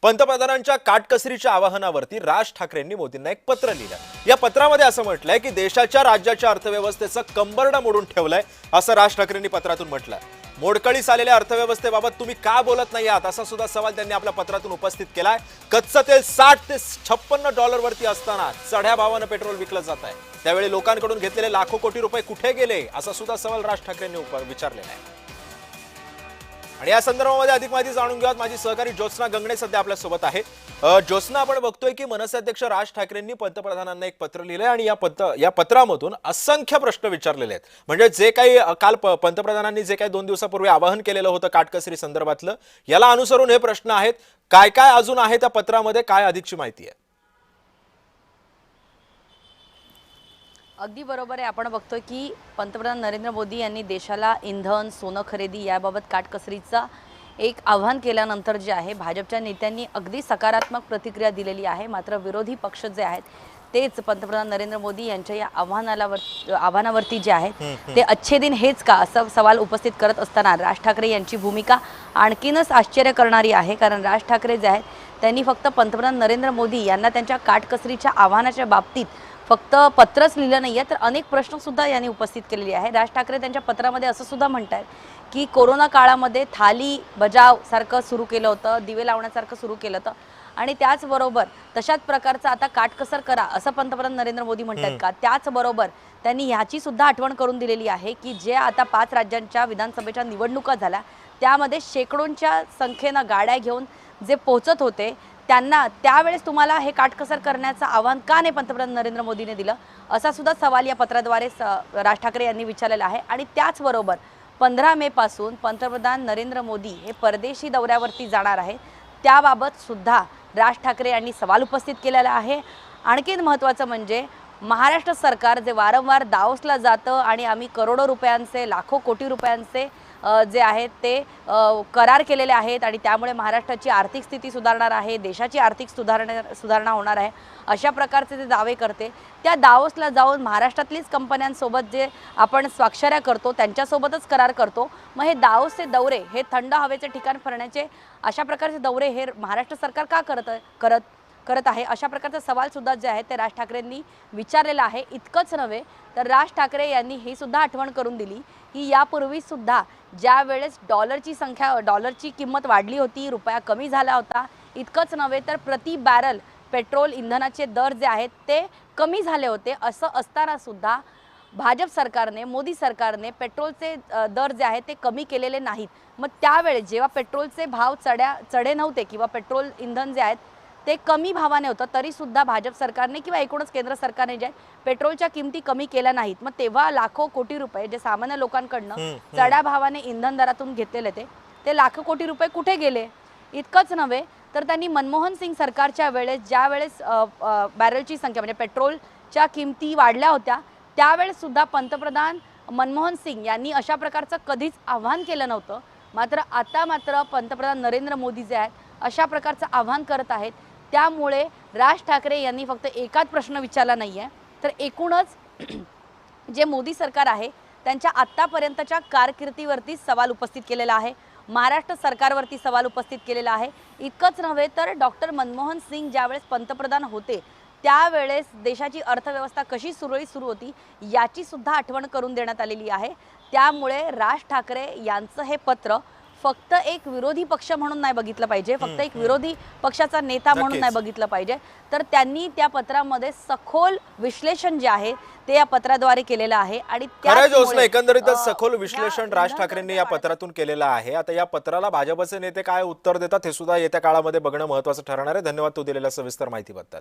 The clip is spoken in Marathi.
पंतप्रधानांच्या काटकसरीच्या आवाहनावरती राज ठाकरेंनी मोदींना एक पत्र लिहिलं। या पत्रामध्ये असं म्हटलंय की देशाच्या राज्याच्या अर्थव्यवस्थेचं कंबरडं मोडून ठेवलंय असं राज ठाकरेंनी पत्रातून म्हटलंय। मोडकळीस आलेल्या अर्थव्यवस्थेबाबत तुम्ही का बोलत नाही आहात असा सुद्धा सवाल त्यांनी आपल्या पत्रातून उपस्थित केलाय। कच्चं तेल 60 ते 56 डॉलरवरती असताना चढ्या भावानं पेट्रोल विकलं जात आहे, त्यावेळी लोकांकडून घेतलेले लाखो कोटी रुपये कुठे गेले असा सुद्धा सवाल राज ठाकरेंनी विचारलेला आहे। आणि या संदर्भामध्ये अधिक माहिती जाणून घेऊयात। माझी सहकारी ज्योत्स्ना गंगणे सध्या आपल्या सोबत आहे। ज्योत्स्ना, आपण बघतोय की मनसे अध्यक्ष राज ठाकरेंनी पंतप्रधानांना एक पत्र लिहिलंय आणि या पत्रामधून असंख्य प्रश्न विचारलेले आहेत। म्हणजे जे काही काल पंतप्रधानांनी जे काही 2 दिवसापूर्वी आवाहन केलेलं होतं काटकसरी संदर्भातलं, याला अनुसरून हे प्रश्न आहेत। काय काय अजून आहे त्या पत्रामध्ये, काय अधिकची माहिती आहे? अगदी बरोबर आहे। आपण बघतोय की पंतप्रधान नरेंद्र मोदी यांनी देशाला इंधन, सोनं खरेदी याबाबत काटकसरीचा एक आव्हान केल्यानंतर जे आहे भाजपच्या नेत्यांनी अगदी सकारात्मक प्रतिक्रिया दिलेली आहे। मात्र विरोधी पक्ष जे आहेत तेच पंतप्रधान नरेंद्र मोदी यांच्या या आव्हानावरती जे आहेत ते अच्छे दिन हेच का असा सवाल उपस्थित करत असताना राज ठाकरे यांची भूमिका आणखीनच आश्चर्य करणारी आहे। कारण राज ठाकरे जे आहेत त्यांनी फक्त पंतप्रधान नरेंद्र मोदी यांना त्यांच्या काटकसरीच्या आव्हानाच्या बाबतीत फक्त पत्रच लिहिलं नाहीये, तर अनेक प्रश्न सुद्धा यांनी उपस्थित केलेले आहे। राज ठाकरे त्यांच्या पत्रामध्ये असं सुद्धा म्हणतात की कोरोना काळामध्ये थाली बजाव सारखं सुरू केलं होतं, दिवे लावण्यासारखं सुरू केलं होतं आणि त्याचबरोबर तशाच प्रकारचं आता काटकसर करा असं पंतप्रधान नरेंद्र मोदी म्हणतात का। त्याचबरोबर त्यांनी ह्याची सुद्धा आठवण करून दिलेली आहे की जे आता 5 राज्यांच्या विधानसभेच्या निवडणुका झाल्या त्यामध्ये शेकडोंच्या संख्येनं गाड्या घेऊन जे पोहोचत होते त्यांना त्यावेळेस तुम्हाला हे काटकसर करण्याचं आव्हान का नाही पंतप्रधान नरेंद्र मोदीने दिलं असा सुद्धा सवाल या पत्राद्वारे राज ठाकरे यांनी विचारलेला आहे। आणि त्याचबरोबर 15 मे पासून पंतप्रधान नरेंद्र मोदी हे परदेशी दौऱ्यावरती जाणार आहे, त्याबाबत सुद्धा राज ठाकरे यांनी सवाल उपस्थित केलेला आहे। आणखीन महत्त्वाचं म्हणजे महाराष्ट्र सरकार जे वारंवार दावोसला जातं आणि आम्ही करोडो रुपयांचे, लाखो कोटी रुपयांचे जे आहेत ते करार केलेले आहेत आणि त्यामुळे महाराष्ट्राची आर्थिक स्थिती सुधारणार आहे, देशाची आर्थिक सुधारणा होणार आहे अशा प्रकारचे जे दावे करते, त्या दावोसला जाऊन महाराष्ट्रातलीच कंपन्यांसोबत जे आपण स्वाक्षऱ्या करतो त्यांच्यासोबतच करार करतो। मग हे दावोसचे दौरे हे थंड हवेचे ठिकाण फिरण्याचे अशा प्रकारचे दौरे हे महाराष्ट्र सरकार का करत आहे अशा प्रकारचा सवाल सुद्धा जे आहे ते राज ठाकरेंनी विचारलेला आहे। इतकंच नव्हे तर राज ठाकरे यांनी ही सुद्धा आठवण करून दिली की यापूर्वी सुद्धा ज्या वेळेस डॉलरची किंमत वाढली होती, रुपया कमी झाला होता, इतकंच नव्हे तर प्रति बॅरल पेट्रोल इंधनाचे दर जे आहेत ते कमी झाले होते। असं असताना सुद्धा भाजप सरकारने, मोदी सरकारने पेट्रोलचे दर जे आहेत ते कमी केलेले नाहीत। मग त्यावेळेस जेव्हा पेट्रोलचे भाव चढे नव्हते किंवा पेट्रोल इंधन जे आहेत ते कमी भावाने होतं तरी सुद्धा भाजप सरकारने किंवा एकूणच केंद्र सरकारने जे पेट्रोलच्या किमती कमी केल्या नाहीत। मग तेव्हा लाखो कोटी रुपये जे सामान्य लोकांकडनं चढ्या भावाने इंधन दरातून घेतलेले ते लाखो कोटी रुपये कुठे गेले। इतकंच नव्हे तर त्यांनी मनमोहन सिंग सरकारच्या वेळेस ज्या वेळेस बॅरलची संख्या म्हणजे पेट्रोलच्या किमती वाढल्या होत्या त्यावेळेस सुद्धा पंतप्रधान मनमोहन सिंग यांनी अशा प्रकारचं कधीच आव्हान केलं नव्हतं। मात्र पंतप्रधान नरेंद्र मोदी जे आहेत अशा प्रकारचं आव्हान करत आहेत। त्यामुळे राज ठाकरे यांनी फक्त एकाच प्रश्न विचारला नाहीये, तर एकूणच जे मोदी सरकार आहे त्यांच्या आत्तापर्यंतच्या कारकिर्दीवरती सवाल उपस्थित केलेला आहे, महाराष्ट्र सरकारवरती सवाल उपस्थित केलेला आहे। इतकंच नव्हे तर डॉक्टर मनमोहन सिंग ज्यावेळेस पंतप्रधान होते त्यावेळेस देशाची अर्थव्यवस्था कशी सुरळीत सुरू होती याची सुद्धा आठवण करून देण्यात आलेली आहे। त्यामुळे राज ठाकरे यांचं हे पत्र फक्त एक विरोधी पक्ष म्हणून नाही बघितलं पाहिजे, फक्त एक विरोधी पक्षाचा नेता म्हणून नाही बघितलं पाहिजे, तर त्यांनी त्या पत्रामध्ये सखोल विश्लेषण जे आहे ते या पत्राद्वारे केलेलं आहे। आणि एकंदरीतच सखोल विश्लेषण राज ठाकरेंनी या पत्रातून केलेलं आहे। आता या पत्राला भाजपचे नेते काय उत्तर देतात हे सुद्धा येत्या काळामध्ये बघणं महत्त्वाचं ठरणार आहे। धन्यवाद तू दिलेल्या सविस्तर माहितीबद्दल।